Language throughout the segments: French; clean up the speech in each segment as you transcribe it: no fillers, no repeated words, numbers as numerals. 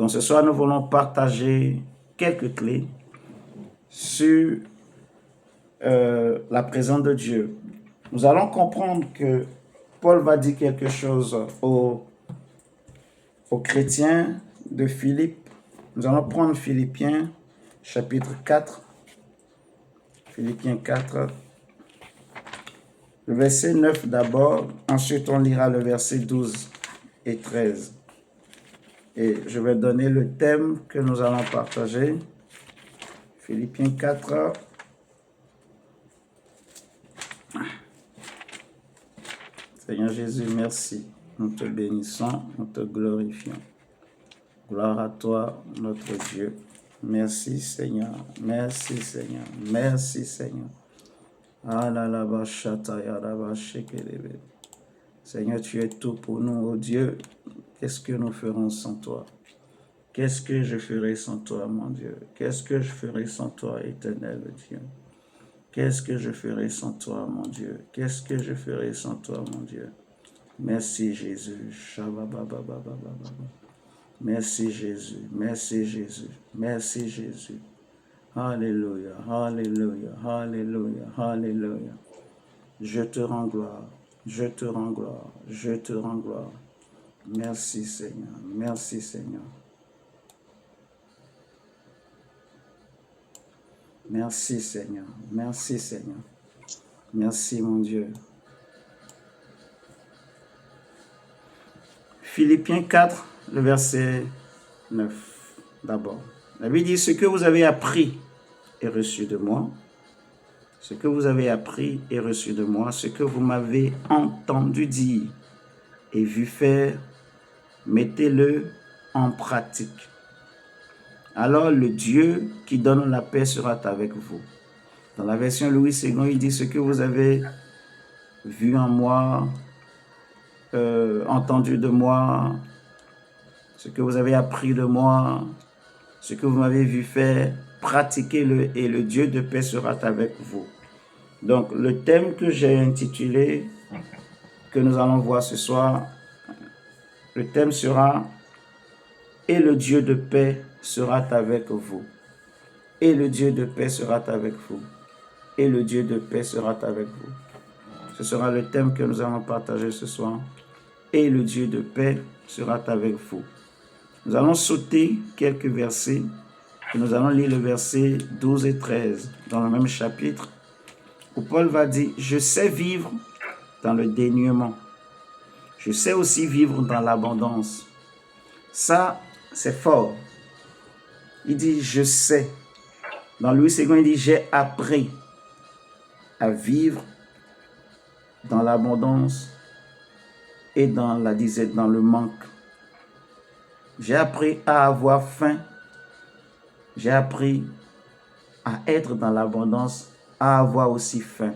Donc ce soir, nous voulons partager quelques clés sur la présence de Dieu. Nous allons comprendre que Paul va dire quelque chose aux chrétiens de Philippe. Nous allons prendre Philippiens chapitre 4. Philippiens 4, le verset 9 d'abord. Ensuite, on lira le verset 12 et 13. Et je vais donner le thème que nous allons partager. Philippiens 4. Seigneur Jésus, merci. Nous te bénissons, nous te glorifions. Gloire à toi, notre Dieu. Merci Seigneur, merci Seigneur, merci Seigneur. Seigneur, tu es tout pour nous, oh Dieu. Qu'est-ce que nous ferons sans toi? Qu'est-ce que je ferai sans toi, mon Dieu? Qu'est-ce que je ferai sans toi, éternel Dieu? Qu'est-ce que je ferai sans toi, mon Dieu? Qu'est-ce que je ferai sans toi, mon Dieu? Merci Jésus. Merci Jésus. Merci Jésus. Merci Jésus. Alléluia, alléluia, alléluia, alléluia. Je te rends gloire, je te rends gloire, je te rends gloire. Merci Seigneur, merci Seigneur. Merci Seigneur, merci Seigneur. Merci mon Dieu. Philippiens 4, le verset 9 d'abord. La Bible dit, ce que vous avez appris et reçu de moi, ce que vous avez appris et reçu de moi, ce que vous m'avez entendu dire et vu faire, mettez-le en pratique. Alors le Dieu qui donne la paix sera avec vous. Dans la version Louis II, il dit, ce que vous avez vu en moi, entendu de moi, ce que vous avez appris de moi, ce que vous m'avez vu faire, pratiquez-le et le Dieu de paix sera avec vous. Donc, le thème que j'ai intitulé, que nous allons voir ce soir, le thème sera « Et le Dieu de paix sera avec vous. » Et le Dieu de paix sera avec vous. Et le Dieu de paix sera avec vous. Ce sera le thème que nous allons partager ce soir. Et le Dieu de paix sera avec vous. Nous allons sauter quelques versets et nous allons lire le verset 12 et 13 dans le même chapitre où Paul va dire « Je sais vivre dans le dénuement. Je sais aussi vivre dans l'abondance. » Ça, c'est fort. Il dit « Je sais ». Dans Louis II, il dit « J'ai appris à vivre dans l'abondance et dans la disette, dans le manque. J'ai appris à avoir faim. J'ai appris à être dans l'abondance, à avoir aussi faim. »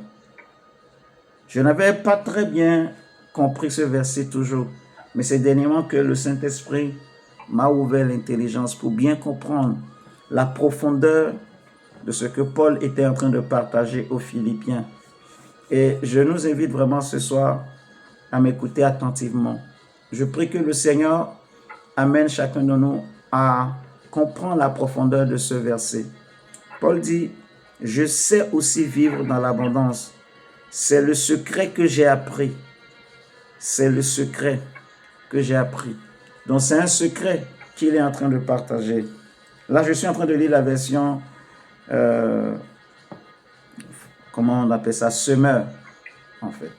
Je n'avais pas très bien compris ce verset toujours, mais c'est dernièrement que le Saint-Esprit m'a ouvert l'intelligence pour bien comprendre la profondeur de ce que Paul était en train de partager aux Philippiens. Et je nous invite vraiment ce soir à m'écouter attentivement. Je prie que le Seigneur amène chacun de nous à comprendre la profondeur de ce verset. Paul dit, « Je sais aussi vivre dans l'abondance. C'est le secret que j'ai appris. » C'est le secret que j'ai appris. Donc c'est un secret qu'il est en train de partager. Là, je suis en train de lire la version, comment on appelle ça, semeur, en fait.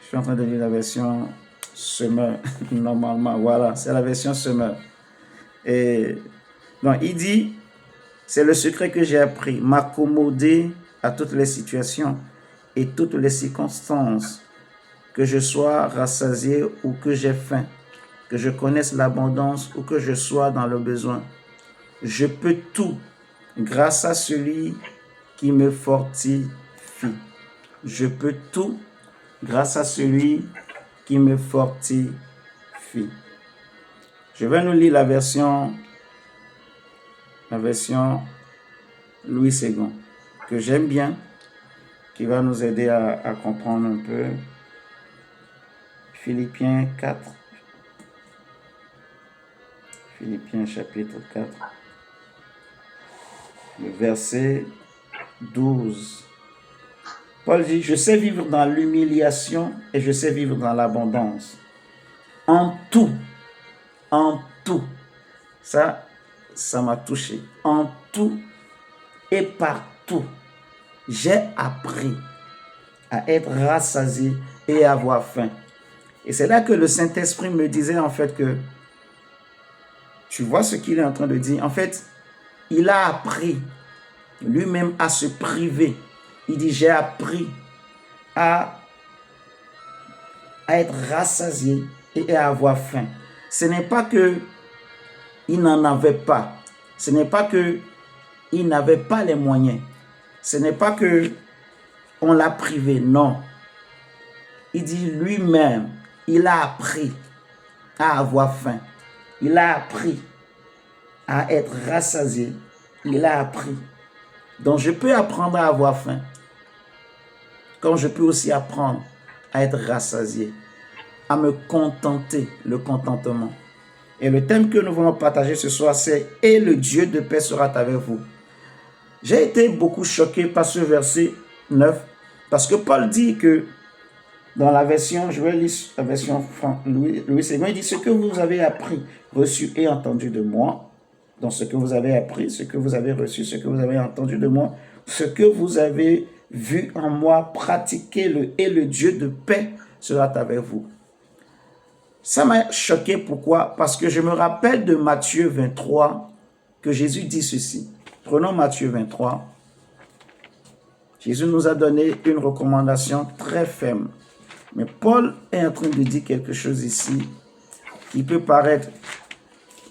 Je suis en train de lire la version semeur, normalement, voilà, c'est la version semeur. Et donc, il dit, c'est le secret que j'ai appris, m'accommoder à toutes les situations et toutes les circonstances, que je sois rassasié ou que j'ai faim, que je connaisse l'abondance ou que je sois dans le besoin. Je peux tout grâce à celui qui me fortifie. Je peux tout grâce à celui qui me fortifie. Je vais nous lire la version Louis II, que j'aime bien, qui va nous aider à comprendre un peu. Philippiens 4. Philippiens chapitre 4, le verset 12. Paul dit, je sais vivre dans l'humiliation et je sais vivre dans l'abondance. En tout. Ça m'a touché. En tout et partout, j'ai appris à être rassasié et à avoir faim. Et c'est là que le Saint-Esprit me disait en fait que, tu vois ce qu'il est en train de dire. En fait, il a appris lui-même à se priver. Il dit, j'ai appris à être rassasié et à avoir faim. Ce n'est pas que il n'en avait pas. Ce n'est pas que il n'avait pas les moyens. Ce n'est pas que on l'a privé. Non. Il dit lui-même, il a appris à avoir faim. Il a appris à être rassasié. Il a appris. Donc je peux apprendre à avoir faim. Comme je peux aussi apprendre à être rassasié. À me contenter, le contentement. Et le thème que nous voulons partager ce soir, c'est « Et le Dieu de paix sera avec vous ». J'ai été beaucoup choqué par ce verset 9, parce que Paul dit que, dans la version, je vais lire la version Louis II, il dit « Ce que vous avez appris, reçu et entendu de moi, donc ce que vous avez appris, ce que vous avez reçu, ce que vous avez entendu de moi, ce que vous avez vu en moi, pratiquez-le, et le Dieu de paix sera avec vous ». Ça m'a choqué, pourquoi? Parce que je me rappelle de Matthieu 23, que Jésus dit ceci. Prenons Matthieu 23. Jésus nous a donné une recommandation très ferme. Mais Paul est en train de dire quelque chose ici qui peut paraître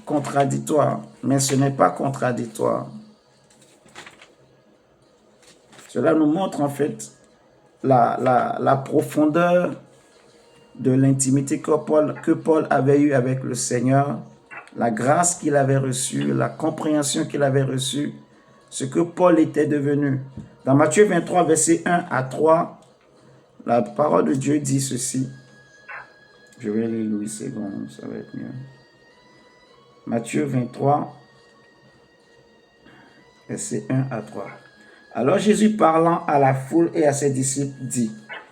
contradictoire, mais ce n'est pas contradictoire. Cela nous montre en fait la profondeur de l'intimité que Paul avait eue avec le Seigneur, la grâce qu'il avait reçue, la compréhension qu'il avait reçue, ce que Paul était devenu. Dans Matthieu 23, versets 1 à 3, la parole de Dieu dit ceci. Je vais lire Louis II, ça va être mieux. Matthieu 23, versets 1 à 3. Alors Jésus, parlant à la foule et à ses disciples, dit,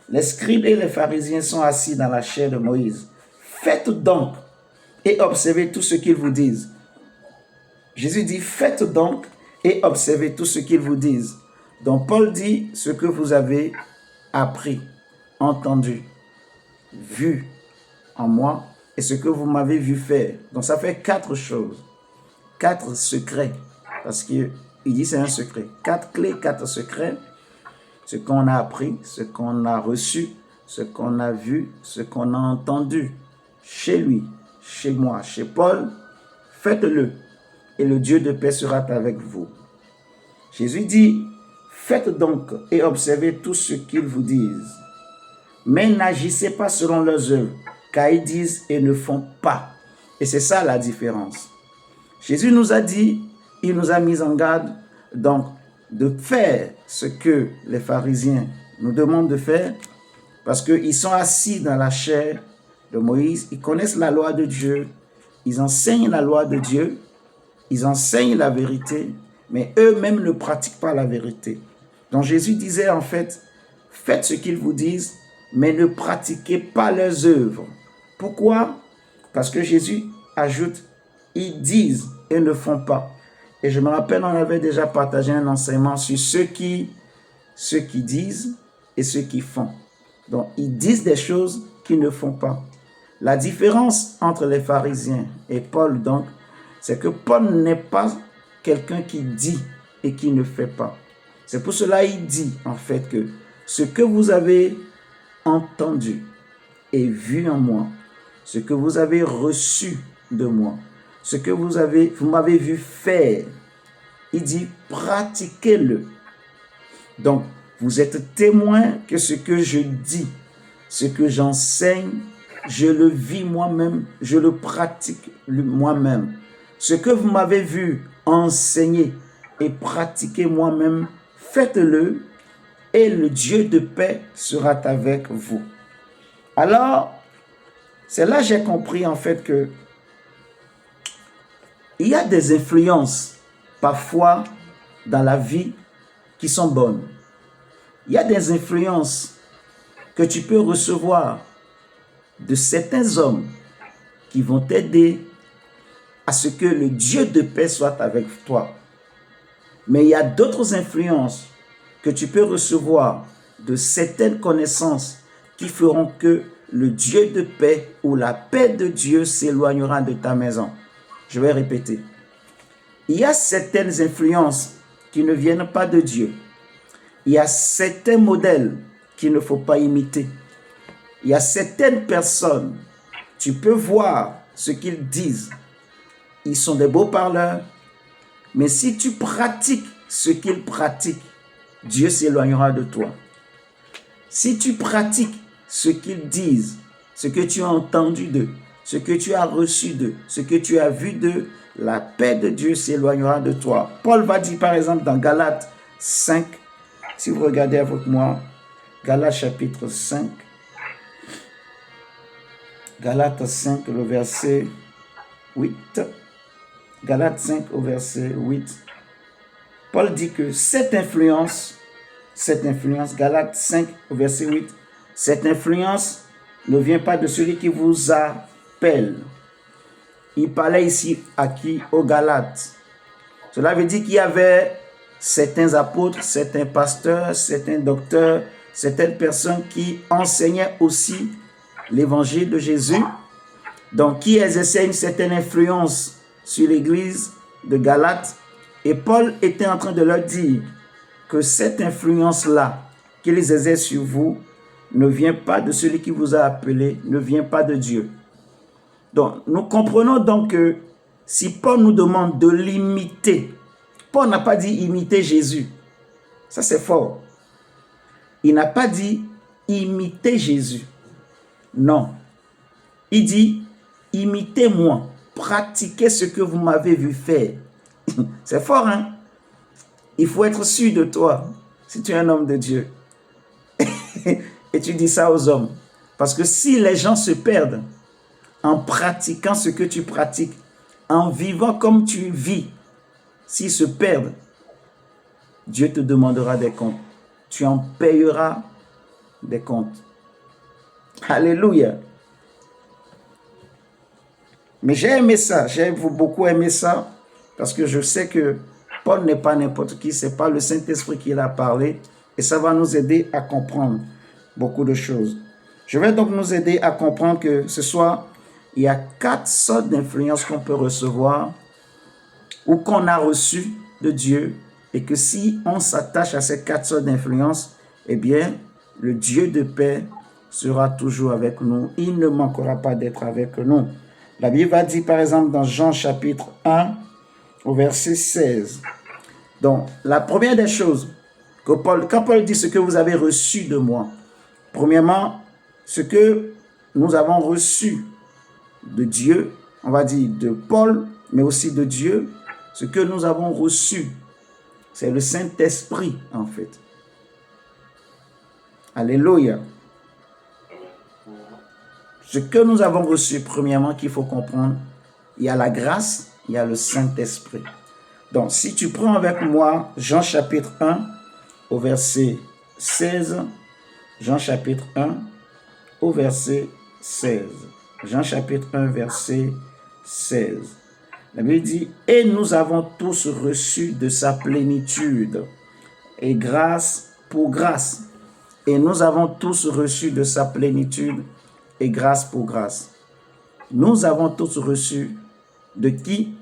les scribes et les pharisiens sont assis dans la chaire de Moïse. Faites donc et observez tout ce qu'ils vous disent. Jésus dit, faites donc et observez tout ce qu'ils vous disent. Donc Paul dit, ce que vous avez appris, entendu, vu en moi et ce que vous m'avez vu faire. Donc ça fait 4 choses, 4 secrets, parce qu'il dit c'est un secret. 4 clés, 4 secrets. Ce qu'on a appris, ce qu'on a reçu, ce qu'on a vu, ce qu'on a entendu chez lui, chez moi, chez Paul, faites-le et le Dieu de paix sera avec vous. Jésus dit, faites donc et observez tout ce qu'ils vous disent, mais n'agissez pas selon leurs œuvres, car ils disent et ne font pas. Et c'est ça la différence. Jésus nous a dit, il nous a mis en garde, donc, de faire ce que les pharisiens nous demandent de faire, parce qu'ils sont assis dans la chair de Moïse, ils connaissent la loi de Dieu, ils enseignent la loi de Dieu, ils enseignent la vérité, mais eux-mêmes ne pratiquent pas la vérité. Donc Jésus disait en fait, faites ce qu'ils vous disent, mais ne pratiquez pas leurs œuvres. Pourquoi? Parce que Jésus ajoute, ils disent et ne font pas. Et je me rappelle, on avait déjà partagé un enseignement sur ceux qui disent et ceux qui font. Donc, ils disent des choses qu'ils ne font pas. La différence entre les pharisiens et Paul, donc, c'est que Paul n'est pas quelqu'un qui dit et qui ne fait pas. C'est pour cela qu'il dit, en fait, que ce que vous avez entendu et vu en moi, ce que vous avez reçu de moi, ce que vous m'avez vu faire, il dit pratiquez-le. Donc, vous êtes témoin que ce que je dis, ce que j'enseigne, je le vis moi-même, je le pratique moi-même. Ce que vous m'avez vu enseigner et pratiquer moi-même, faites-le et le Dieu de paix sera avec vous. Alors, c'est là que j'ai compris en fait que Il y a des influences, parfois, dans la vie qui sont bonnes. Il y a des influences que tu peux recevoir de certains hommes qui vont t'aider à ce que le Dieu de paix soit avec toi. Mais il y a d'autres influences que tu peux recevoir de certaines connaissances qui feront que le Dieu de paix ou la paix de Dieu s'éloignera de ta maison. Je vais répéter. Il y a certaines influences qui ne viennent pas de Dieu. Il y a certains modèles qu'il ne faut pas imiter. Il y a certaines personnes, tu peux voir ce qu'ils disent. Ils sont des beaux parleurs, mais si tu pratiques ce qu'ils pratiquent, Dieu s'éloignera de toi. Si tu pratiques ce qu'ils disent, ce que tu as entendu d'eux, ce que tu as reçu d'eux, ce que tu as vu d'eux, la paix de Dieu s'éloignera de toi. Paul va dire par exemple dans Galates 5, si vous regardez avec moi, Galates chapitre 5, Galates 5, le verset 8. Galates 5 au verset 8. Paul dit que cette influence, Galates 5 au verset 8, cette influence ne vient pas de celui qui vous appelle. Il parlait ici à qui? Aux Galates. Cela veut dire qu'il y avait certains apôtres, certains pasteurs, certains docteurs, certaines personnes qui enseignaient aussi l'évangile de Jésus, donc qui exerçaient une certaine influence sur l'église de Galates. Et Paul était en train de leur dire que cette influence-là qu'ils exercent sur vous ne vient pas de celui qui vous a appelé, ne vient pas de Dieu. Donc, nous comprenons donc que si Paul nous demande de l'imiter, Paul n'a pas dit imiter Jésus. Ça, c'est fort. Il n'a pas dit imiter Jésus. Non. Il dit imitez-moi, pratiquez ce que vous m'avez vu faire. C'est fort, hein? Il faut être sûr de toi si tu es un homme de Dieu. Et tu dis ça aux hommes. Parce que si les gens se perdent en pratiquant ce que tu pratiques, en vivant comme tu vis, s'ils se perdent, Dieu te demandera des comptes. Tu en payeras des comptes. Alléluia. Mais j'ai aimé ça, j'ai beaucoup aimé ça, parce que je sais que Paul n'est pas n'importe qui, ce n'est pas le Saint-Esprit qui l'a parlé, et ça va nous aider à comprendre beaucoup de choses. Je vais donc nous aider à comprendre que ce soir, il y a 4 sortes d'influences qu'on peut recevoir ou qu'on a reçues de Dieu, et que si on s'attache à ces 4 sortes d'influences, eh bien, le Dieu de paix sera toujours avec nous. Il ne manquera pas d'être avec nous. La Bible va dire par exemple dans Jean chapitre 1 au verset 16. Donc, la première des choses, quand Paul dit ce que vous avez reçu de moi, premièrement, ce que nous avons reçu de Dieu, on va dire de Paul, mais aussi de Dieu, ce que nous avons reçu, c'est le Saint-Esprit en fait. Alléluia. Ce que nous avons reçu, premièrement, qu'il faut comprendre, il y a la grâce, il y a le Saint-Esprit. Donc, si tu prends avec moi Jean chapitre 1 au verset 16, Jean chapitre 1 au verset 16. Jean chapitre 1, verset 16. La Bible dit, « Et nous avons tous reçu de sa plénitude, et grâce pour grâce. Et nous avons tous reçu de sa plénitude, et grâce pour grâce. » Nous avons tous reçu de qui?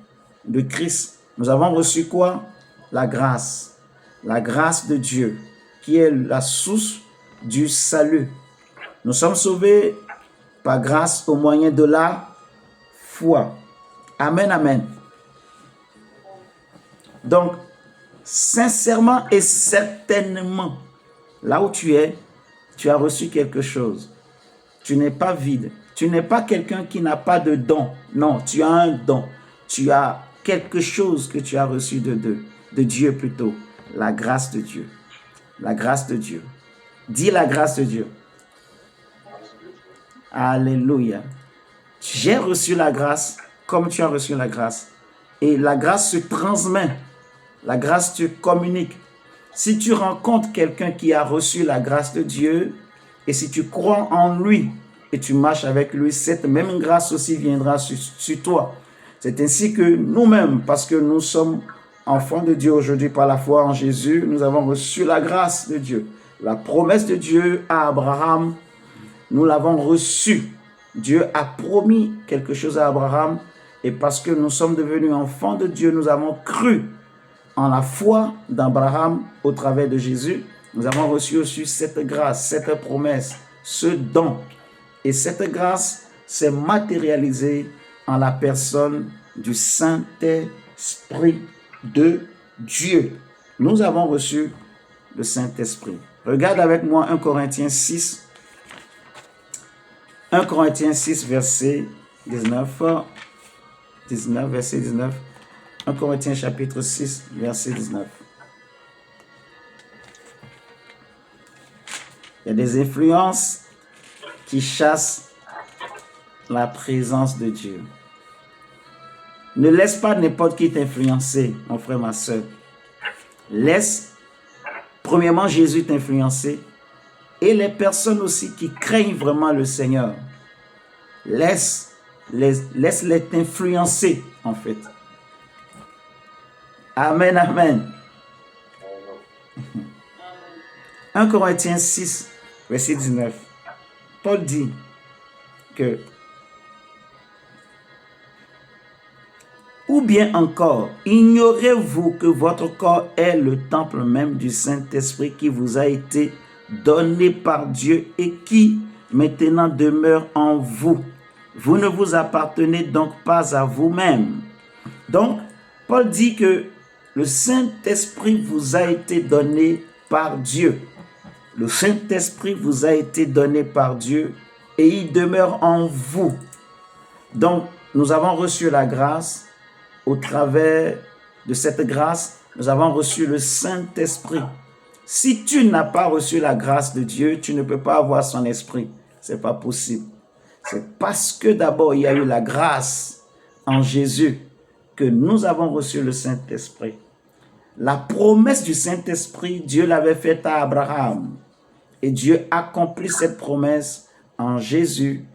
De Christ. Nous avons reçu quoi? La grâce. La grâce de Dieu, qui est la source du salut. Nous sommes sauvés par grâce au moyen de la foi. Amen, amen. Donc, sincèrement et certainement, là où tu es, tu as reçu quelque chose. Tu n'es pas vide. Tu n'es pas quelqu'un qui n'a pas de don. Non, tu as un don. Tu as quelque chose que tu as reçu de Dieu plutôt. La grâce de Dieu. La grâce de Dieu. Dis la grâce de Dieu. Alléluia. J'ai reçu la grâce comme tu as reçu la grâce. Et la grâce se transmet. La grâce te communique. Si tu rencontres quelqu'un qui a reçu la grâce de Dieu, et si tu crois en lui, et tu marches avec lui, cette même grâce aussi viendra sur toi. C'est ainsi que nous-mêmes, parce que nous sommes enfants de Dieu aujourd'hui par la foi en Jésus, nous avons reçu la grâce de Dieu. La promesse de Dieu à Abraham, nous l'avons reçue. Dieu a promis quelque chose à Abraham, et parce que nous sommes devenus enfants de Dieu, nous avons cru en la foi d'Abraham au travers de Jésus. Nous avons reçu aussi cette grâce, cette promesse, ce don. Et cette grâce s'est matérialisée en la personne du Saint-Esprit de Dieu. Nous avons reçu le Saint-Esprit. Regarde avec moi 1 Corinthiens 6. 1 Corinthiens 6, verset 19. 1 Corinthiens chapitre 6, verset 19. Il y a des influences qui chassent la présence de Dieu. Ne laisse pas n'importe qui t'influencer, mon frère, ma soeur. Laisse, premièrement, Jésus t'influencer et les personnes aussi qui craignent vraiment le Seigneur. Laisse-les t'influencer, en fait. Amen, amen. 1 Corinthiens 6, verset 19. Paul dit que, ou bien encore, ignorez-vous que votre corps est le temple même du Saint-Esprit qui vous a été donné par Dieu et qui maintenant demeure en vous. Vous ne vous appartenez donc pas à vous-même. Donc, Paul dit que le Saint-Esprit vous a été donné par Dieu. Le Saint-Esprit vous a été donné par Dieu et il demeure en vous. Donc, nous avons reçu la grâce. Au travers de cette grâce, nous avons reçu le Saint-Esprit. Si tu n'as pas reçu la grâce de Dieu, tu ne peux pas avoir son esprit. Ce n'est pas possible. C'est parce que d'abord, il y a eu la grâce en Jésus que nous avons reçu le Saint-Esprit. La promesse du Saint-Esprit, Dieu l'avait faite à Abraham. Et Dieu accomplit cette promesse en Jésus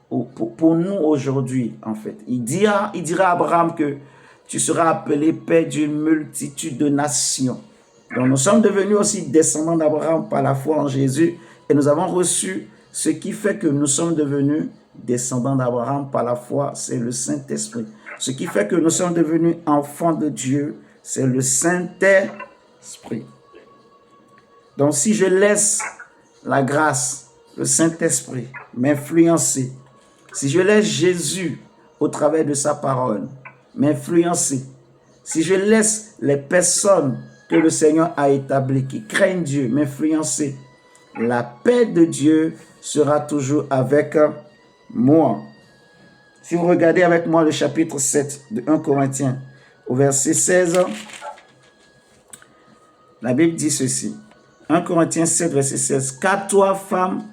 pour nous aujourd'hui, en fait. Il dira à Abraham que tu seras appelé père d'une multitude de nations. Donc nous sommes devenus aussi descendants d'Abraham par la foi en Jésus et nous avons reçu ce qui fait que nous sommes devenus descendants d'Abraham par la foi, c'est le Saint-Esprit. Ce qui fait que nous sommes devenus enfants de Dieu, c'est le Saint-Esprit. Donc si je laisse la grâce, le Saint-Esprit m'influencer, si je laisse Jésus au travers de sa parole m'influencer, si je laisse les personnes que le Seigneur a établies, qui craignent Dieu, m'influencer, la paix de Dieu sera toujours avec moi. Si vous regardez avec moi le chapitre 7 de 1 Corinthiens, au verset 16, la Bible dit ceci. 1 Corinthiens 7, verset 16. « Car toi, femme,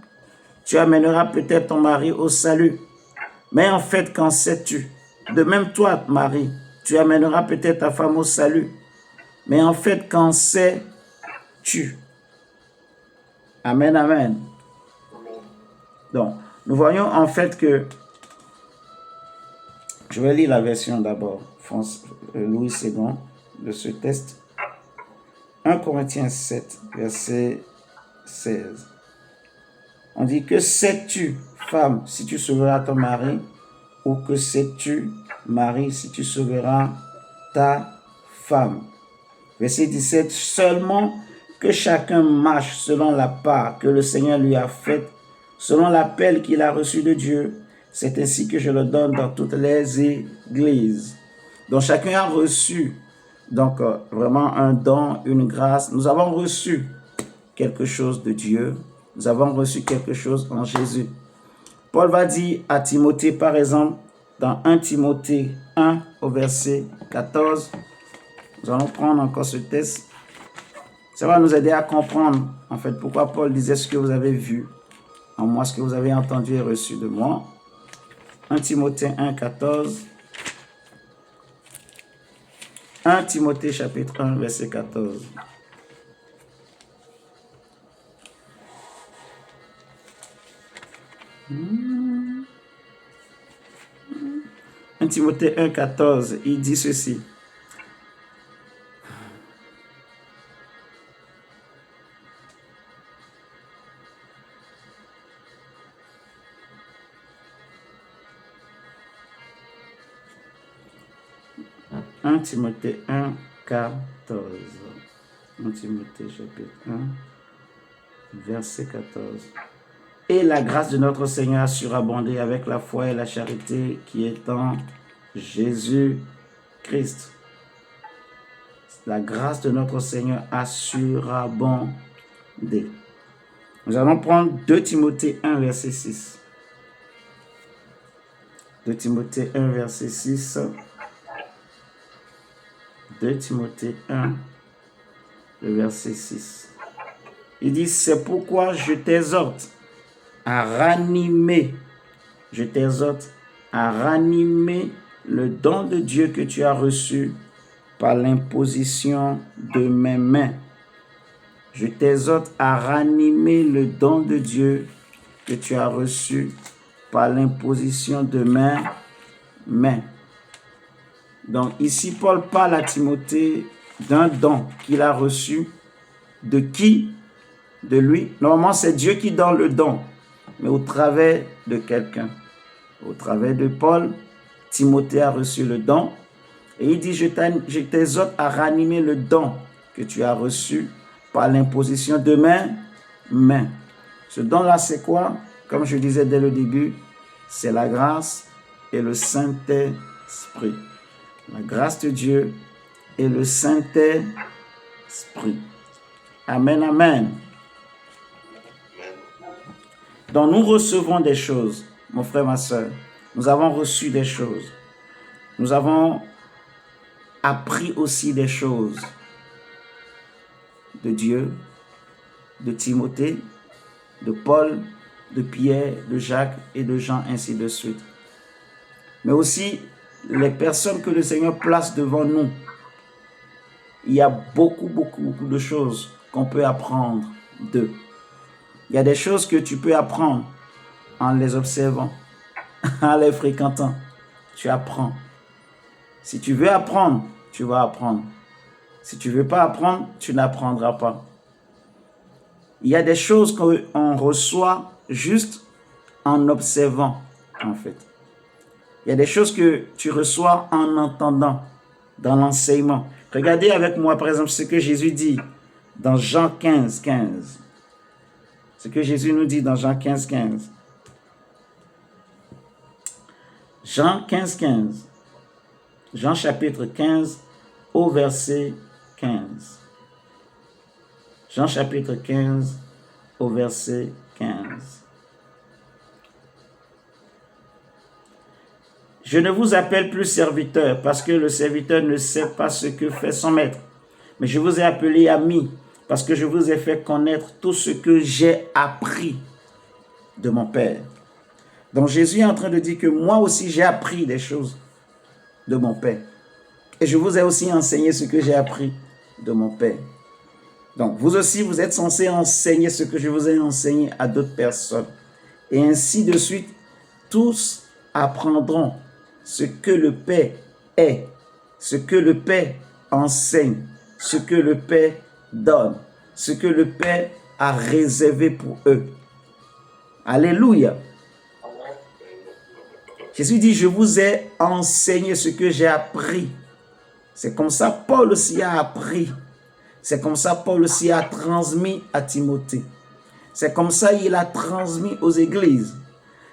tu amèneras peut-être ton mari au salut. Mais en fait, qu'en sais-tu? De même toi, Marie, tu amèneras peut-être ta femme au salut. Mais en fait, qu'en sais-tu? » Amen, amen. Donc, nous voyons en fait que, je vais lire la version d'abord, Louis II, de ce texte. 1 Corinthiens 7, verset 16. On dit, que sais-tu, femme, si tu sauveras ton mari, ou que sais-tu, mari, si tu sauveras ta femme. Verset 17, seulement que chacun marche selon la part que le Seigneur lui a faite, selon l'appel qu'il a reçu de Dieu. C'est ainsi que je le donne dans toutes les églises. Donc chacun a reçu donc vraiment un don, une grâce. Nous avons reçu quelque chose de Dieu. Nous avons reçu quelque chose en Jésus. Paul va dire à Timothée, par exemple, dans 1 Timothée 1 au verset 14. Nous allons prendre encore ce texte. Ça va nous aider à comprendre, en fait, pourquoi Paul disait ce que vous avez vu en moi, ce que vous avez entendu et reçu de moi. 1 Timothée 1, 14. 1 Timothée chapitre 1, verset 14. 1 Timothée 1, 14, il dit ceci. « 1 Timothée 1, 14. 1 Timothée chapitre 1, verset 14. Et la grâce de notre Seigneur a surabondé avec la foi et la charité qui est en Jésus-Christ. La grâce de notre Seigneur a surabondé. Nous allons prendre 2 Timothée 1, verset 6. 2 Timothée 1, verset 6. 2 Timothée 1, le verset 6. Il dit, c'est pourquoi je t'exhorte à ranimer, le don de Dieu que tu as reçu par l'imposition de mes mains. Je t'exhorte à ranimer le don de Dieu que tu as reçu par l'imposition de mes mains. Donc ici, Paul parle à Timothée d'un don qu'il a reçu. De qui? De lui. Normalement, c'est Dieu qui donne le don, mais au travers de quelqu'un. Au travers de Paul, Timothée a reçu le don. Et il dit, je t'exhorte à ranimer le don que tu as reçu par l'imposition de mes mains. Ce don-là, c'est quoi? Comme je disais dès le début, c'est la grâce et le Saint-Esprit. La grâce de Dieu et le Saint-Esprit. Amen, amen. Donc nous recevons des choses, mon frère, ma soeur. Nous avons reçu des choses. Nous avons appris aussi des choses de Dieu, de Timothée, de Paul, de Pierre, de Jacques et de Jean, ainsi de suite. Mais aussi les personnes que le Seigneur place devant nous. Il y a beaucoup de choses qu'on peut apprendre d'eux. Il y a des choses que tu peux apprendre en les observant, en les fréquentant. Tu apprends. Si tu veux apprendre, tu vas apprendre. Si tu ne veux pas apprendre, tu n'apprendras pas. Il y a des choses qu'on reçoit juste en observant, en fait. Il y a des choses que tu reçois en entendant, dans l'enseignement. Regardez avec moi, par exemple, ce que Jésus dit dans Jean 15, 15. Ce que Jésus nous dit dans Jean 15, 15. Jean 15, 15. Jean chapitre 15 au verset 15. Jean chapitre 15 au verset 15. Je ne vous appelle plus serviteur parce que le serviteur ne sait pas ce que fait son maître. Mais je vous ai appelé ami parce que je vous ai fait connaître tout ce que j'ai appris de mon Père. Donc Jésus est en train de dire que moi aussi j'ai appris des choses de mon Père. Et je vous ai aussi enseigné ce que j'ai appris de mon Père. Donc vous aussi vous êtes censés enseigner ce que je vous ai enseigné à d'autres personnes. Et ainsi de suite, tous apprendront ce que le Père est, ce que le Père enseigne, ce que le Père donne, ce que le Père a réservé pour eux. Alléluia. Jésus dit, je vous ai enseigné ce que j'ai appris. C'est comme ça Paul aussi a appris. C'est comme ça Paul aussi a transmis à Timothée. C'est comme ça il a transmis aux églises.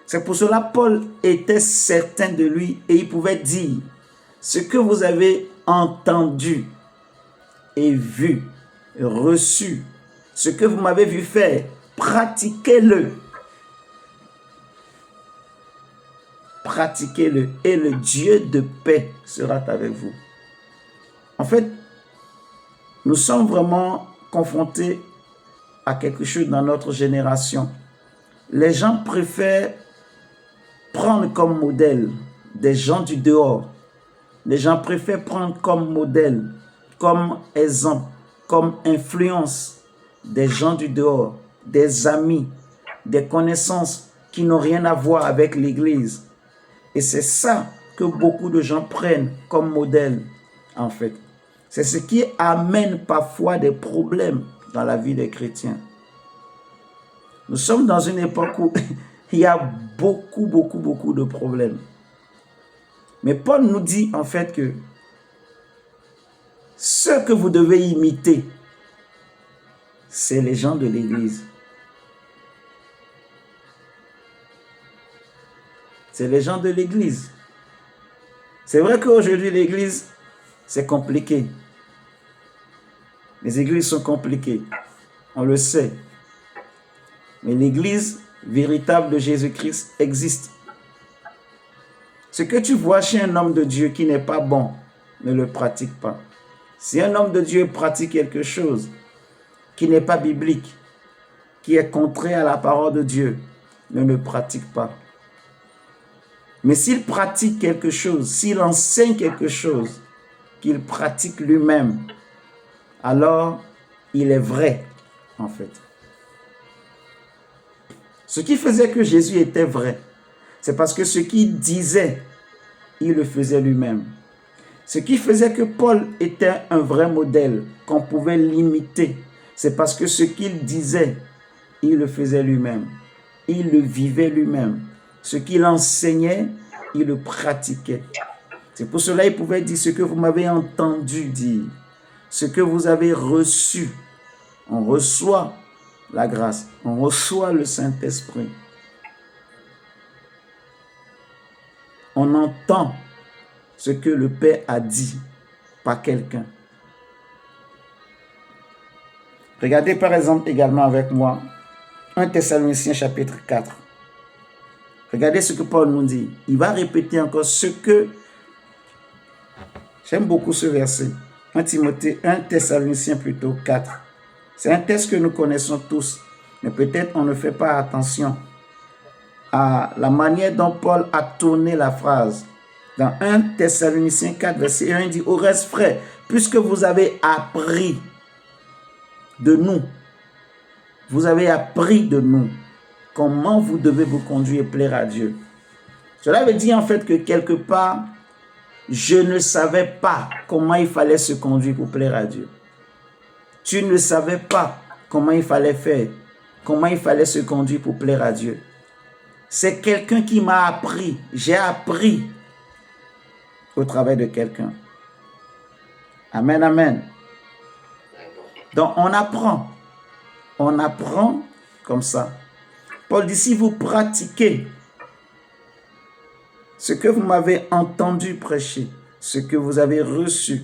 C'est pour cela Paul était certain de lui et il pouvait dire, ce que vous avez entendu et vu, reçu, ce que vous m'avez vu faire, pratiquez-le. Pratiquez-le et le Dieu de paix sera avec vous. En fait, nous sommes vraiment confrontés à quelque chose dans notre génération. Les gens préfèrent prendre comme modèle des gens du dehors Les gens préfèrent prendre comme modèle, comme exemple, comme influence des gens du dehors, des amis, des connaissances qui n'ont rien à voir avec l'Église. Et c'est ça que beaucoup de gens prennent comme modèle, en fait. C'est ce qui amène parfois des problèmes dans la vie des chrétiens. Nous sommes dans une époque où il y a beaucoup de problèmes. Mais Paul nous dit en fait que ceux que vous devez imiter, c'est les gens de l'Église. C'est les gens de l'Église. C'est vrai qu'aujourd'hui, l'Église, c'est compliqué. Les églises sont compliquées. On le sait. Mais l'Église véritable de Jésus-Christ existe. Ce que tu vois chez un homme de Dieu qui n'est pas bon, ne le pratique pas. Si un homme de Dieu pratique quelque chose qui n'est pas biblique, qui est contraire à la parole de Dieu, ne le pratique pas. Mais s'il pratique quelque chose, s'il enseigne quelque chose qu'il pratique lui-même, alors il est vrai, en fait. Ce qui faisait que Jésus était vrai, c'est parce que ce qu'il disait, il le faisait lui-même. Ce qui faisait que Paul était un vrai modèle, qu'on pouvait l'imiter, c'est parce que ce qu'il disait, il le faisait lui-même. Il le vivait lui-même. Ce qu'il enseignait, il le pratiquait. C'est pour cela qu'il pouvait dire ce que vous m'avez entendu dire, ce que vous avez reçu. On reçoit la grâce, on reçoit le Saint-Esprit. On entend ce que le Père a dit par quelqu'un. Regardez par exemple également avec moi 1 Thessaloniciens chapitre 4. Regardez ce que Paul nous dit. Il va répéter encore ce que... J'aime beaucoup ce verset. 1 Thessaloniciens plutôt 4. C'est un texte que nous connaissons tous, mais peut-être on ne fait pas attention à la manière dont Paul a tourné la phrase. Dans 1 Thessaloniciens 4, verset 1, il dit « Au reste, frères, puisque vous avez appris de nous, comment vous devez vous conduire et plaire à Dieu. » Cela veut dire en fait que quelque part, je ne savais pas comment il fallait se conduire pour plaire à Dieu. Tu ne savais pas comment il fallait faire, comment il fallait se conduire pour plaire à Dieu. C'est quelqu'un qui m'a appris. J'ai appris au travers de quelqu'un. Amen, amen. Donc, on apprend. On apprend comme ça. Paul dit, si vous pratiquez ce que vous m'avez entendu prêcher, ce que vous avez reçu,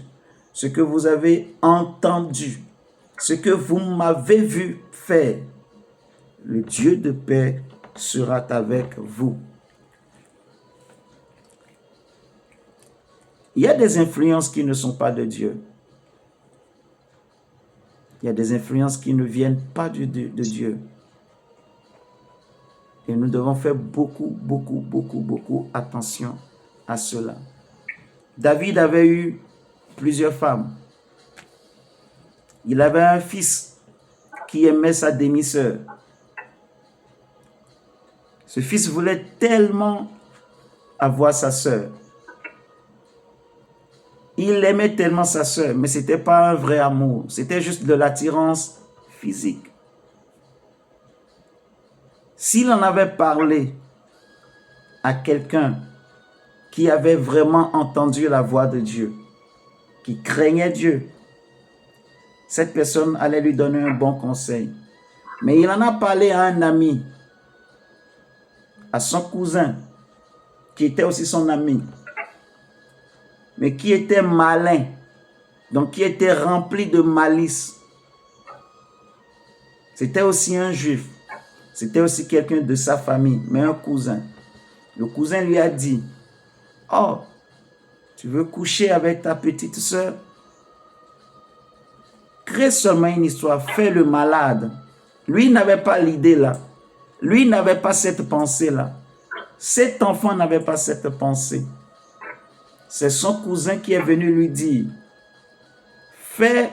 ce que vous avez entendu, ce que vous m'avez vu faire, le Dieu de paix sera avec vous. Il y a des influences qui ne sont pas de Dieu. Il y a des influences qui ne viennent pas de Dieu. Et nous devons faire beaucoup attention à cela. David avait eu plusieurs femmes. Il avait un fils qui aimait sa demi-sœur. Ce fils voulait tellement avoir sa sœur. Il aimait tellement sa sœur, mais ce n'était pas un vrai amour. C'était juste de l'attirance physique. S'il en avait parlé à quelqu'un qui avait vraiment entendu la voix de Dieu, qui craignait Dieu, cette personne allait lui donner un bon conseil. Mais il en a parlé à un ami, à son cousin, qui était aussi son ami, mais qui était malin, donc qui était rempli de malice. C'était aussi un juif, c'était aussi quelqu'un de sa famille, mais un cousin. Le cousin lui a dit, « Oh, tu veux coucher avec ta petite sœur? Crée seulement une histoire, fais le malade. » Lui n'avait pas l'idée là. Lui n'avait pas cette pensée là. Cet enfant n'avait pas cette pensée. c'est son cousin qui est venu lui dire, fais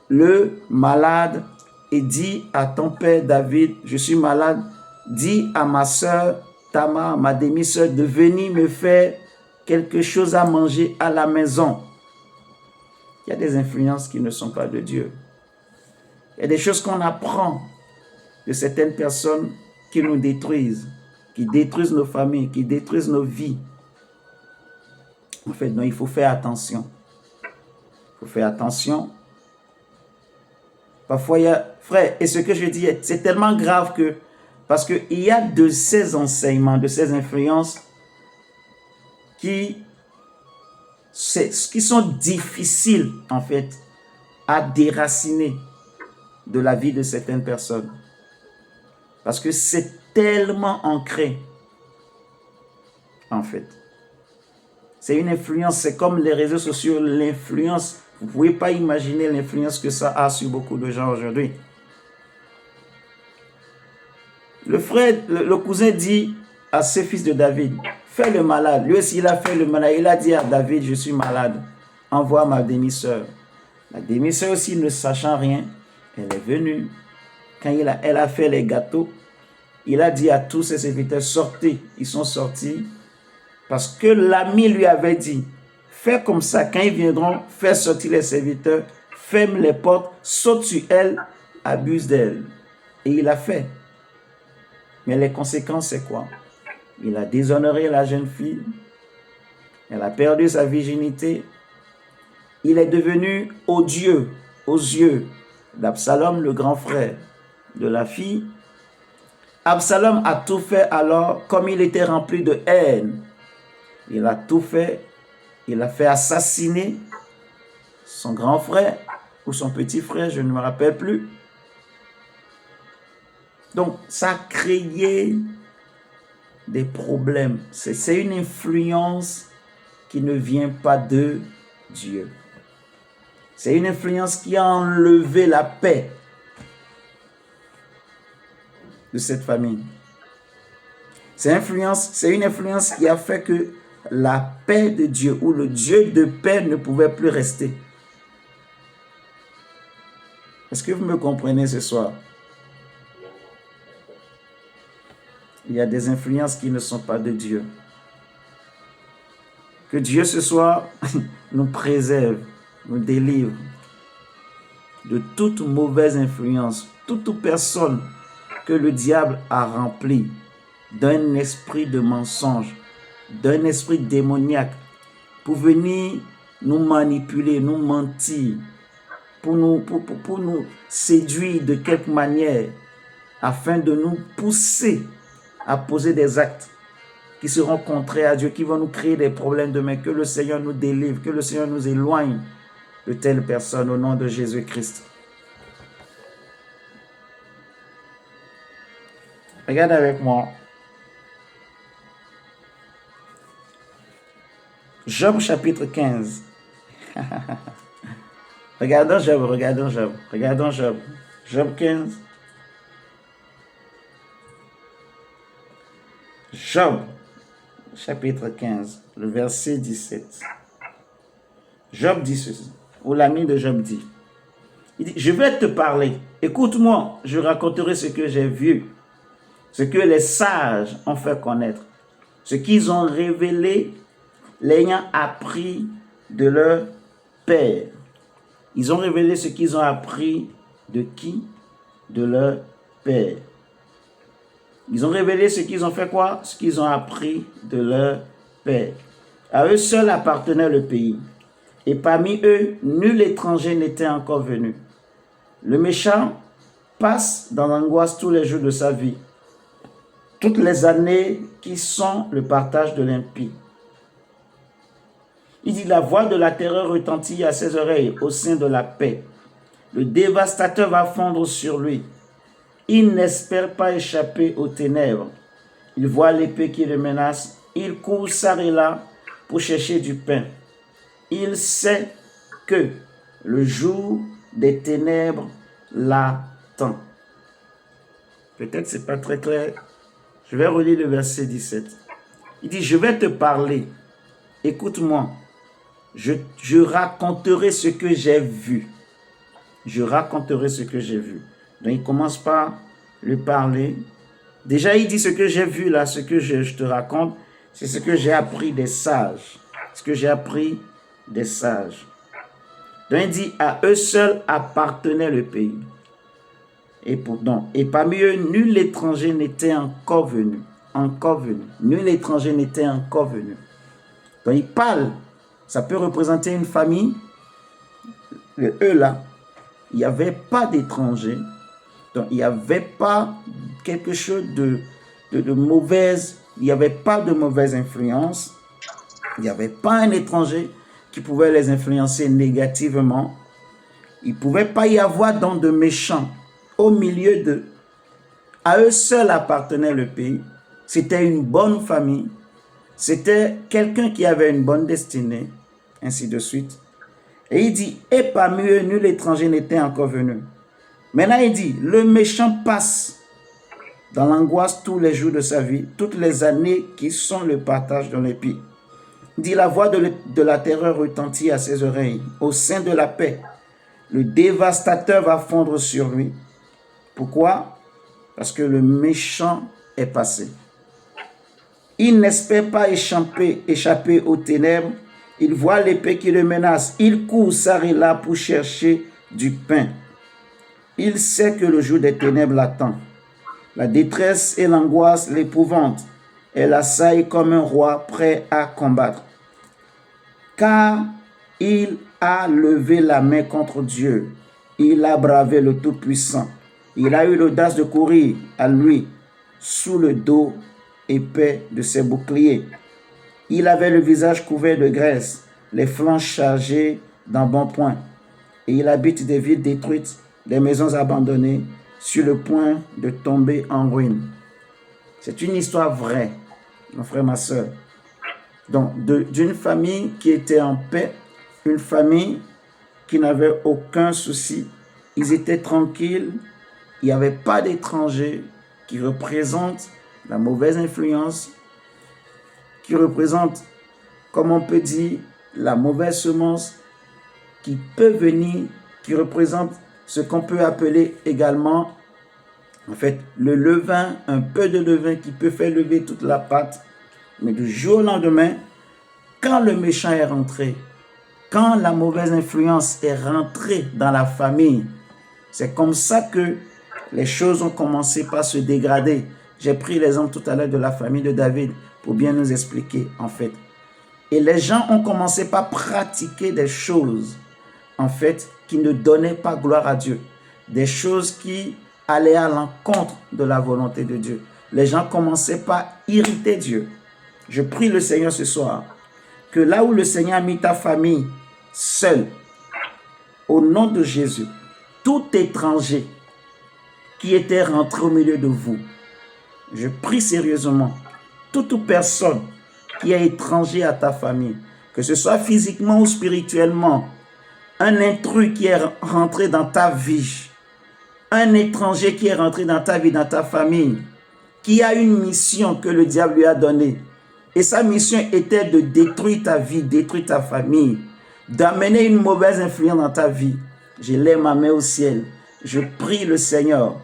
le malade et dis à ton père David, je suis malade, dis à ma soeur Tamar, ma demi-sœur, de venir me faire quelque chose à manger à la maison. Il y a des influences qui ne sont pas de Dieu. Il y a des choses qu'on apprend de certaines personnes qui nous détruisent, qui détruisent nos familles, qui détruisent nos vies. En fait, non, il faut faire attention. Il faut faire attention. Parfois, il y a... Frère, et ce que je dis, c'est tellement grave que... Parce qu'il y a de ces enseignements, de ces influences qui sont difficiles, en fait, à déraciner de la vie de certaines personnes. Parce que c'est tellement ancré, en fait. C'est une influence, c'est comme les réseaux sociaux, l'influence. Vous ne pouvez pas imaginer l'influence que ça a sur beaucoup de gens aujourd'hui. Le frère, le cousin dit à ses fils de David, fais le malade. Lui aussi, il a fait le malade. Il a dit à David, je suis malade. Envoie ma demi-sœur. La demi-sœur aussi, ne sachant rien, elle est venue. Quand elle a fait les gâteaux, il a dit à tous ses serviteurs, sortez. Ils sont sortis parce que l'ami lui avait dit, fais comme ça. Quand ils viendront, fais sortir les serviteurs, ferme les portes, saute sur elle, abuse d'elle. Et il a fait. Mais les conséquences, c'est quoi? Il a déshonoré la jeune fille. Elle a perdu sa virginité. Il est devenu odieux aux yeux d'Absalom, le grand frère de la fille. Absalom a tout fait alors, comme il était rempli de haine. Il a tout fait. Il a fait assassiner son grand frère ou son petit frère, je ne me rappelle plus. Donc, ça a créé des problèmes. C'est une influence qui ne vient pas de Dieu. C'est une influence qui a enlevé la paix de cette famille. C'est une influence qui a fait que la paix de Dieu ou le Dieu de paix ne pouvait plus rester. Est-ce que vous me comprenez ce soir? Il y a des influences qui ne sont pas de Dieu. Que Dieu ce soir nous préserve, nous délivre de toute mauvaise influence, toute personne que le diable a remplie d'un esprit de mensonge, d'un esprit démoniaque pour venir nous manipuler, nous mentir, pour nous séduire de quelque manière afin de nous pousser à poser des actes qui seront contraires à Dieu, qui vont nous créer des problèmes demain. Que le Seigneur nous délivre, que le Seigneur nous éloigne de telles personnes au nom de Jésus-Christ. Regarde avec moi. Job chapitre 15. Regardons Job. Job 15. Job chapitre 15, le verset 17. Job dit ceci, ou l'ami de Job dit, il dit, je vais te parler, écoute-moi, je raconterai ce que j'ai vu, ce que les sages ont fait connaître, ce qu'ils ont révélé, l'ayant appris de leur père. Ils ont révélé ce qu'ils ont appris de qui? De leur père. Ils ont révélé ce qu'ils ont fait quoi? Ce qu'ils ont appris de leur père. À eux seuls appartenait le pays. Et parmi eux, nul étranger n'était encore venu. Le méchant passe dans l'angoisse tous les jours de sa vie. Toutes les années qui sont le partage de l'impie. Il dit, la voix de la terreur retentit à ses oreilles au sein de la paix. Le dévastateur va fondre sur lui. Il n'espère pas échapper aux ténèbres. Il voit l'épée qui le menace. Il court çà et là pour chercher du pain. Il sait que le jour des ténèbres l'attend. Peut-être c'est pas très clair. Je vais relire le verset 17. Il dit, je vais te parler. Écoute-moi. je raconterai ce que j'ai vu. Je raconterai ce que j'ai vu. Donc, il commence par lui parler. Déjà, il dit ce que j'ai vu là, ce que je te raconte, c'est ce que j'ai appris des sages. Ce que j'ai appris des sages. Donc, il dit, à eux seuls appartenait le pays. Et parmi eux, nul étranger n'était encore venu. Encore venu. Nul étranger n'était encore venu. Donc, il parle. Ça peut représenter une famille. Le eux là, il n'y avait pas d'étrangers. Donc, il n'y avait pas quelque chose de mauvaise, il n'y avait pas de mauvaise influence. Il n'y avait pas un étranger qui pouvait les influencer négativement. Il ne pouvait pas y avoir donc de méchants au milieu d'eux. À eux seuls appartenait le pays. C'était une bonne famille. C'était quelqu'un qui avait une bonne destinée, ainsi de suite. Et il dit, et parmi eux, nul étranger n'était encore venu. Maintenant, il dit, le méchant passe dans l'angoisse tous les jours de sa vie, toutes les années qui sont le partage dans les pieds. Il dit, la voix de la terreur retentit à ses oreilles. Au sein de la paix, le dévastateur va fondre sur lui. Pourquoi? Parce que le méchant est passé. Il n'espère pas échapper aux ténèbres. Il voit l'épée qui le menace. Il court ça et là pour chercher du pain. Il sait que le jour des ténèbres l'attend. La détresse et l'angoisse l'épouvante. Elle assaille comme un roi prêt à combattre. Car il a levé la main contre Dieu. Il a bravé le Tout-Puissant. Il a eu l'audace de courir à lui sous le dos épais de ses boucliers. Il avait le visage couvert de graisse, les flancs chargés d'embonpoint. Et il habite des villes détruites, des maisons abandonnées, sur le point de tomber en ruine. C'est une histoire vraie, mon frère, ma soeur. Donc, d'une famille qui était en paix, une famille qui n'avait aucun souci. Ils étaient tranquilles, il n'y avait pas d'étrangers qui représentent la mauvaise influence, qui représentent, comme on peut dire, la mauvaise semence qui peut venir, qui représente ce qu'on peut appeler également, en fait, le levain, un peu de levain qui peut faire lever toute la pâte. Mais du jour au lendemain, quand le méchant est rentré, quand la mauvaise influence est rentrée dans la famille, c'est comme ça que les choses ont commencé par se dégrader. J'ai pris l'exemple tout à l'heure de la famille de David pour bien nous expliquer, en fait. Et les gens ont commencé par pratiquer des choses, en fait, qui ne donnaient pas gloire à Dieu. Des choses qui allaient à l'encontre de la volonté de Dieu. Les gens commençaient par irriter Dieu. Je prie le Seigneur ce soir, que là où le Seigneur a mis ta famille seule, au nom de Jésus, tout étranger qui était rentré au milieu de vous, je prie sérieusement, toute personne qui est étranger à ta famille, que ce soit physiquement ou spirituellement, un intrus qui est rentré dans ta vie, un étranger qui est rentré dans ta vie, dans ta famille, qui a une mission que le diable lui a donnée, et sa mission était de détruire ta vie, détruire ta famille, d'amener une mauvaise influence dans ta vie. Je lève ma main au ciel. Je prie le Seigneur,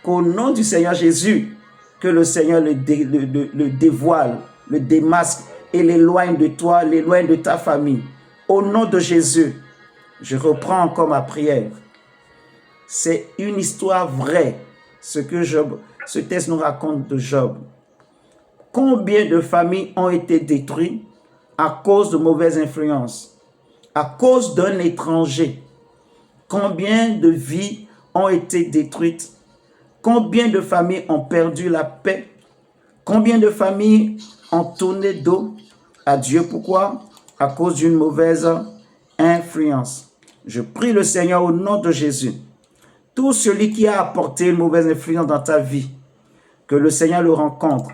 qu'au nom du Seigneur Jésus, que le Seigneur le dévoile, le démasque et l'éloigne de toi, l'éloigne de ta famille. Au nom de Jésus, je reprends encore ma prière. C'est une histoire vraie, ce texte nous raconte de Job. Combien de familles ont été détruites à cause de mauvaises influences, à cause d'un étranger? Combien de vies ont été détruites? Combien de familles ont perdu la paix? Combien de familles ont tourné dos à Dieu? Pourquoi? À cause d'une mauvaise influence. Je prie le Seigneur au nom de Jésus. Tout celui qui a apporté une mauvaise influence dans ta vie, que le Seigneur le rencontre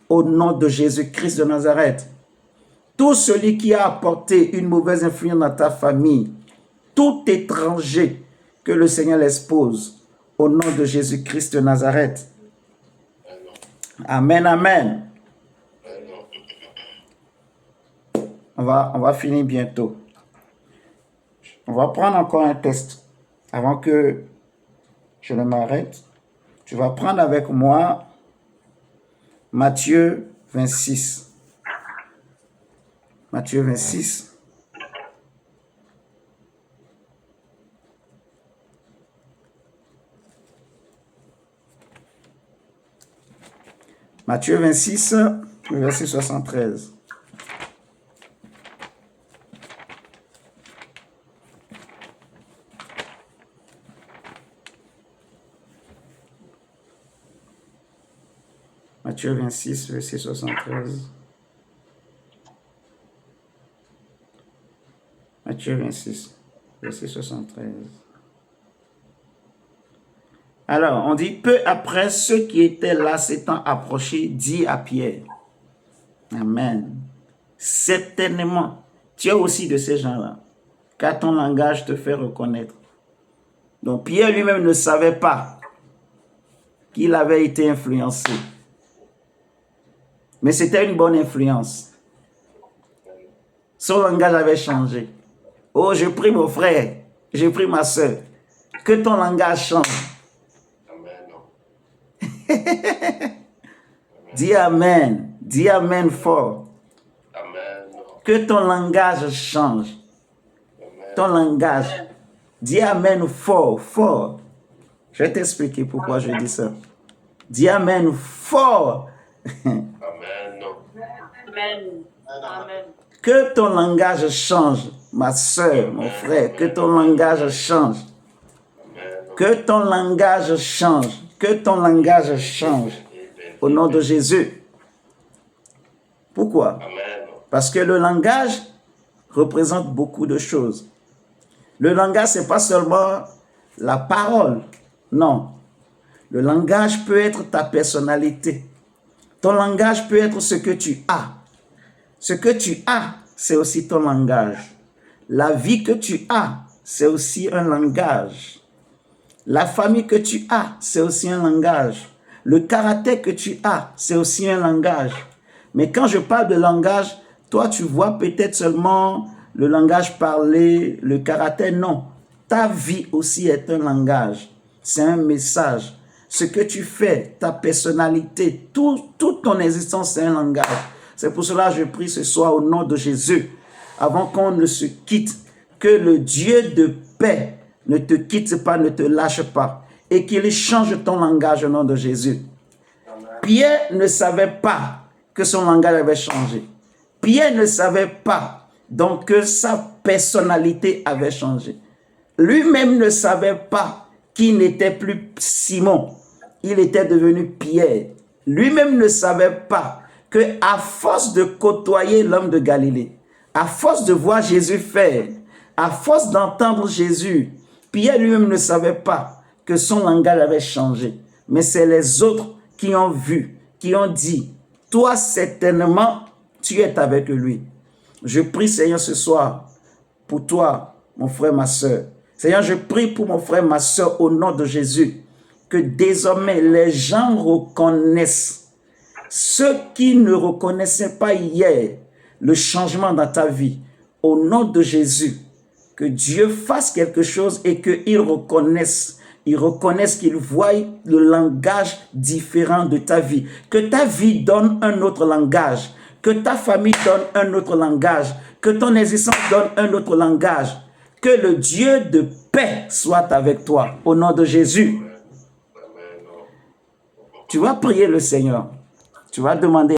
au nom de Jésus-Christ de Nazareth. Tout celui qui a apporté une mauvaise influence dans ta famille, tout étranger, que le Seigneur l'expose au nom de Jésus-Christ de Nazareth. Amen, amen. on va finir bientôt. On va prendre encore un test avant que je ne m'arrête. Tu vas prendre avec moi Matthieu 26. Matthieu 26. Matthieu 26, verset 73. Matthieu 26, verset 73. Matthieu 26, verset 73. Alors, on dit, peu après, ceux qui étaient là s'étant approchés, dit à Pierre, Amen. Certainement, tu es aussi de ces gens-là, car ton langage te fait reconnaître. Donc, Pierre lui-même ne savait pas qu'il avait été influencé. Mais c'était une bonne influence. Son langage avait changé. Oh, je prie mon frère, je prie ma soeur, que ton langage change. Dis Amen fort. Amen. Que ton langage change. Amen. Ton langage. Dis Amen fort, fort. Je vais t'expliquer pourquoi je dis ça. Dis Amen fort. Amen. Amen. Que ton langage change, ma soeur, mon frère. Que ton langage change. Que ton langage change. Que ton langage change. Au nom de Jésus. Pourquoi? Parce que le langage représente beaucoup de choses. Le langage, ce n'est pas seulement la parole. Non. Le langage peut être ta personnalité. Ton langage peut être ce que tu as. Ce que tu as, c'est aussi ton langage. La vie que tu as, c'est aussi un langage. La famille que tu as, c'est aussi un langage. Le caractère que tu as, c'est aussi un langage. Mais quand je parle de langage, toi, tu vois peut-être seulement le langage parlé, le caractère. Non. Ta vie aussi est un langage. C'est un message. Ce que tu fais, ta personnalité, toute ton existence, c'est un langage. C'est pour cela que je prie ce soir au nom de Jésus, avant qu'on ne se quitte, que le Dieu de paix ne te quitte pas, ne te lâche pas, et qu'il change ton langage au nom de Jésus. Pierre ne savait pas que son langage avait changé. Pierre ne savait pas donc que sa personnalité avait changé. Lui-même ne savait pas qu'il n'était plus Simon. Il était devenu Pierre. Lui-même ne savait pas que à force de côtoyer l'homme de Galilée, à force de voir Jésus faire, à force d'entendre Jésus, Pierre lui-même ne savait pas que son langage avait changé. Mais c'est les autres qui ont vu, qui ont dit, toi certainement, tu es avec lui. Je prie, Seigneur, ce soir, pour toi, mon frère, ma soeur. Seigneur, je prie pour mon frère, ma soeur, au nom de Jésus, que désormais les gens reconnaissent, ceux qui ne reconnaissaient pas hier le changement dans ta vie, au nom de Jésus, que Dieu fasse quelque chose et qu'ils reconnaissent qu'ils voient le langage différent de ta vie, que ta vie donne un autre langage, que ta famille donne un autre langage, que ton existence donne un autre langage, que le Dieu de paix soit avec toi, au nom de Jésus. Tu vas prier le Seigneur, tu vas demander